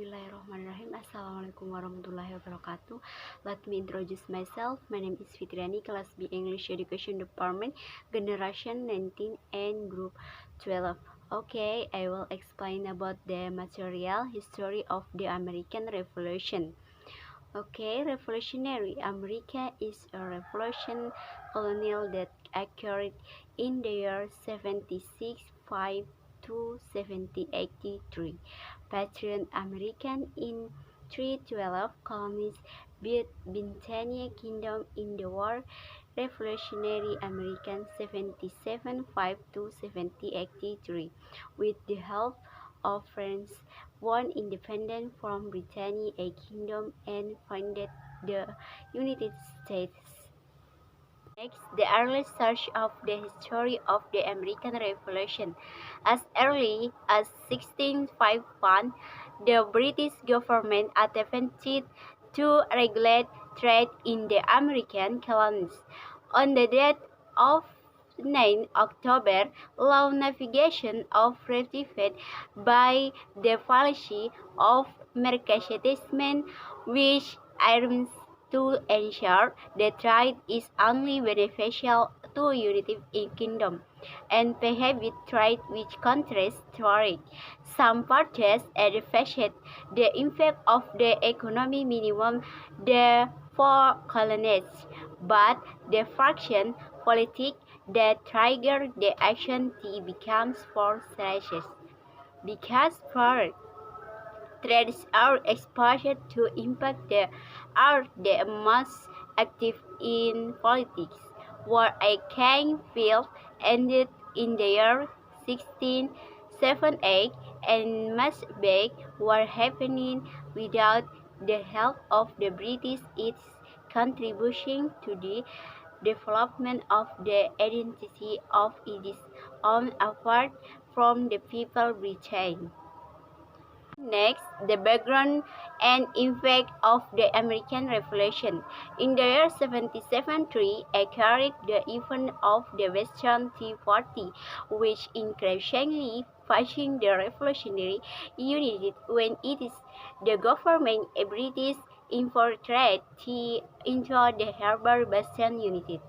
Bismillahirrahmanirrahim. Assalamualaikum warahmatullahi wabarakatuh. Let me introduce myself. My name is Fitriani, Class B English Education Department, Generation 19 and Group 12. Okay, I will explain about the material history of the American Revolution. Okay, Revolutionary America is a revolution colonial that occurred in the year 76-5 to 1783. Patron American in 312 colonies beat Britannia Kingdom in the war. Revolutionary American 77-5 to 1783 with the help of France won independence from Britain, a kingdom, and founded the United States. Next, the early search of the history of the American Revolution. As early as 1651, the British government attempted to regulate trade in the American colonies. On the date of 9 October, law navigation of ratified by the policy of mercantilism, which aims to ensure that trade is only beneficial to United Kingdom and prohibit trade with countries throughout. Some parties advocated the impact of the economic minimum the four colonies, but the faction politics that triggered the action becomes for slashes. Because for trades are exposed to impact are the most active in politics. War a King field ended in the year 1678 and much back were happening without the help of the British. Its contribution to the development of the identity of its own apart from the people Britain. Next, the background and impact of the American Revolution. In the year 1773 occurred the event of the Western Tea Party, which increasingly pushing the revolutionary unity when it is the government British infiltrated tea into the harbor Boston United.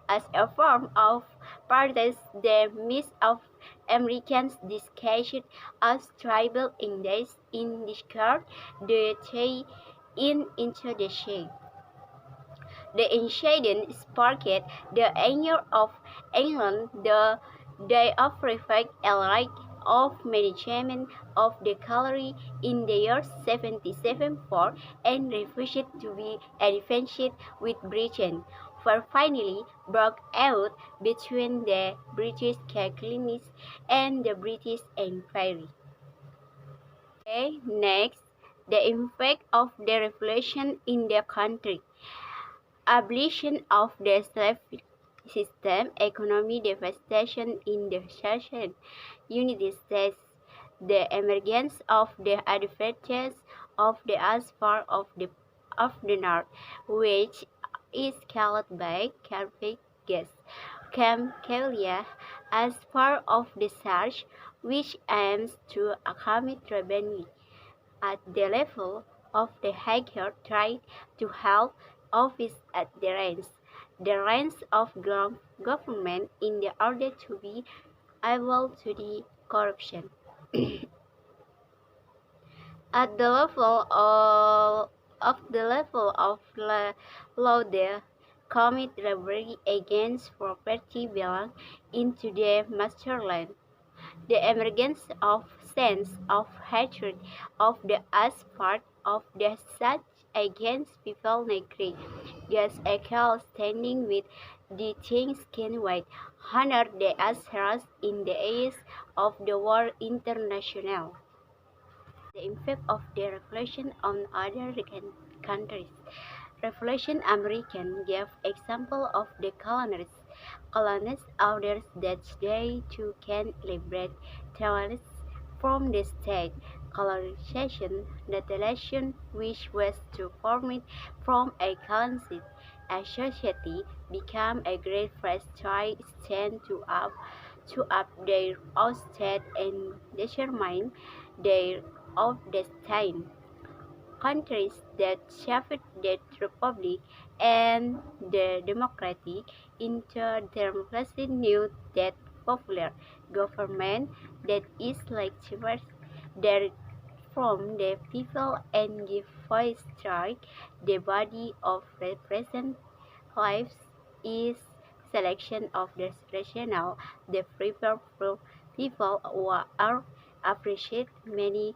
As a form of protest, the mass of Americans disguised as tribal Indians in discard the tea into the sea. The incident sparked the anger of England. The day of reflect a right of management of the colony in the year 1774 and refused to be advanced with Britain, for finally broke out between the British colonies and the British Empire. Okay, next, the impact of the revolution in the country. Abolition of the slave system, economic devastation in the Southern United States, the emergence of the advantages of the asphalt of the North, which is called by Carpet gas, Campcalia, as part of the search, which aims to accumulate revenue at the level of the higher tried to help office at the reins of government in the order to be able to the corruption. At the level law, the commit robbery against property belong into the masterland. The emergence of sense of hatred of the as part of the such against people negri. Yes, a cow standing with the thin skin white, honor the as heroes in the eyes of the world international. The impact of the revolution on other countries. Revolution American gave example of the colonists orders that they too can liberate terrorists from the state colonization, the nation which was to form it from a colonized a society became a great first try stand to up their own state and determine their own destiny. countries that shaped the republic and the democratic interdemocracy knew that popular government that is legitimate there from the people and give voice strike the body of representatives is selection of the rational the people who are appreciate many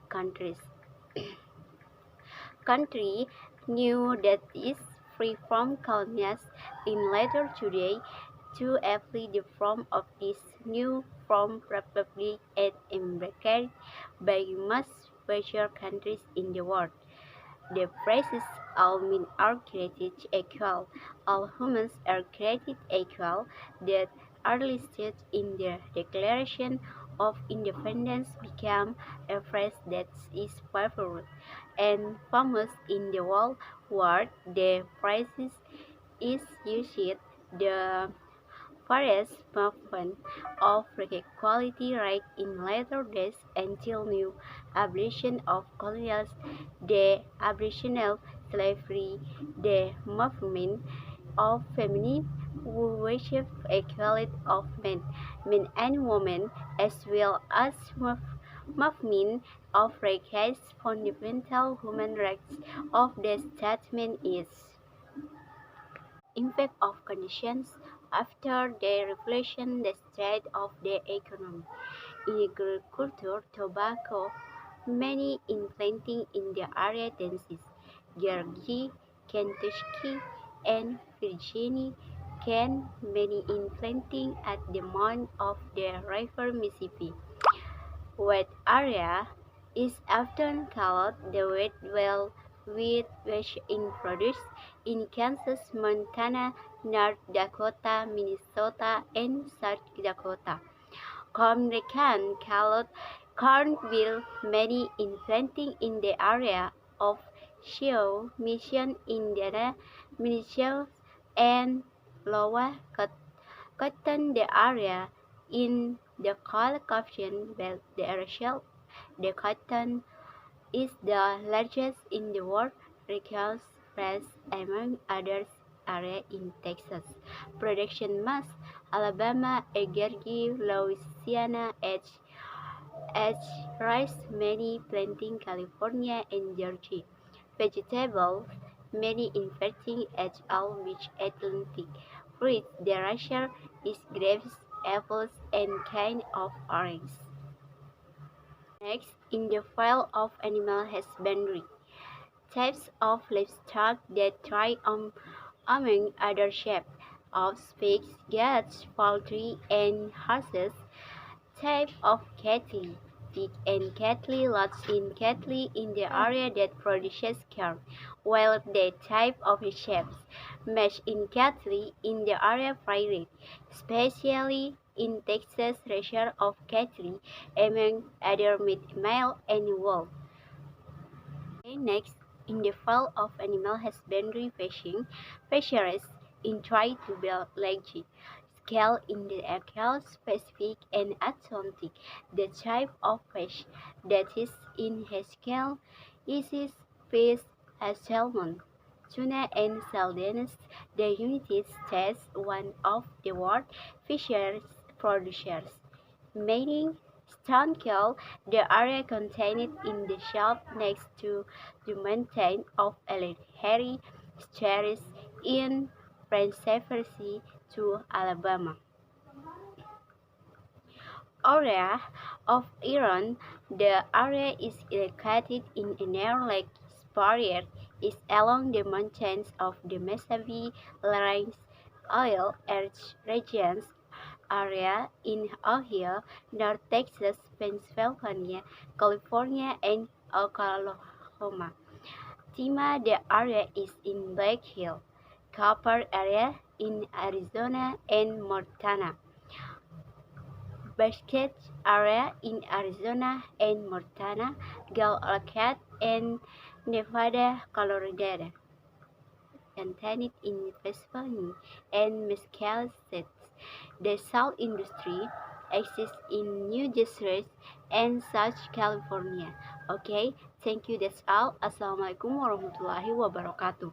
country knew that is free from colonies in later today to apply the form of this new form republic and embraced by most major countries in the world. The phrases all men are created equal, all humans are created equal that are listed in the Declaration of Independence became a phrase that is popular and famous in the whole world. The phrase is used the various movements of equality right in later days until new abolition of colonials, the abolition of slavery, the movement of feminism who worship equality of men and women, as well as movement of recognized fundamental human rights of the statement is impact of conditions after the revolution, the state of the economy. In agriculture, tobacco, many implanting in the area Tennessee, Georgia, Kentucky, and Virginia, can many implanting at the mouth of the river Mississippi. Wet area is often called the wet well wheat which is produced in Kansas, Montana, North Dakota, Minnesota, and South Dakota. Corn called cornmeal many in planting in the area of Sioux Mission, Indiana, Minnesota, and Iowa. Cotton the area in the coal cotton belt the cotton is the largest in the world, records press among others area in Texas. Production mass Alabama, Georgia, Louisiana, edge rice many planting California and Georgia. Vegetables many inverting edge all which Atlantic. Fruit the Russia is grapes, apples, and kind of orange. Next, in the field of animal husbandry, types of livestock that thrive among other shapes of pigs, goats, poultry, and horses. Type of cattle. Pig and cattle lots in cattle in the area that produces corn, while the type of sheep match in cattle in the area varied, especially in Texas ratio of cattle among other meat male and wolf. Okay, next, in the field of animal husbandry fishing, fisheries in try to build large scale in the Asia Pacific and Atlantic. The type of fish that is in scale is fish as salmon, tuna, and sardines. The United States, one of the world fisheries producers meaning Stonekill, the area contained in the shelf next to the mountain of Harry Cherries in Prince to Alabama. Area of Iran, the area is located in a narrow lake barrier is along the mountains of the Mojave Range oil regions area in Ohio, North Texas, Pennsylvania, California, and Oklahoma. Tima, the area is in Black Hill, Copper area in Arizona and Montana. Basket area in Arizona and Montana, Galacad and Nevada, Colorado, contained in Pennsylvania and Massachusetts. The salt industry exists in New Jersey and South California. Okay, Thank you, that's all. Assalamualaikum warahmatullahi wabarakatuh.